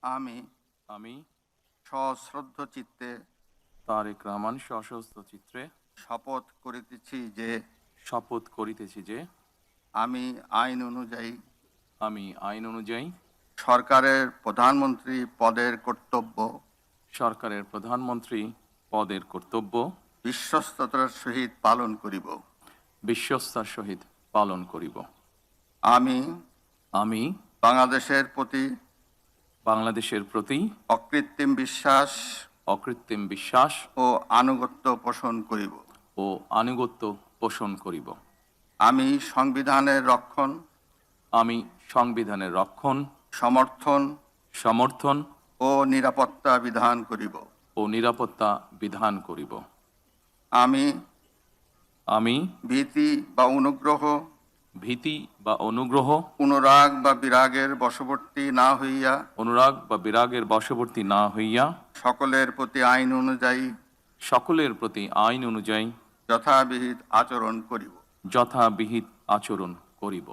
আমি আমি সশ্রদ্ধ চিত্তে তারেক রহমান সশস্ত্র চিত্রে শপথ করিতেছি যে শপথ করিতেছি যে আমি আইন অনুযায়ী আইন অনুযায়ী সরকারের প্রধানমন্ত্রী পদের কর্তব্য সরকারের প্রধানমন্ত্রী পদের কর্তব্য বিশ্বস্ততার সহিত পালন করিব। বিশ্বস্তার সহিত পালন করিব। আমি আমি বাংলাদেশের প্রতি বাংলাদেশের প্রতি অকৃত্রিম বিশ্বাস অকৃত্রিম বিশ্বাস ও আনুগত্য পোষণ করিব। ও আনুগত্য পোষণ করিব। আমি সংবিধানের রক্ষণ, আমি সংবিধানের রক্ষণ, সমর্থন সমর্থন ও নিরাপত্তা বিধান করিব। নিরাপত্তা বিধান করিব। আমি আমি ভীতি বা অনুগ্রহ অনুরাগ বা বিরাগের বশবর্তী না হইয়া সকলের প্রতি আইন অনুযায়ী যথাবিহিত আচরণ করিব।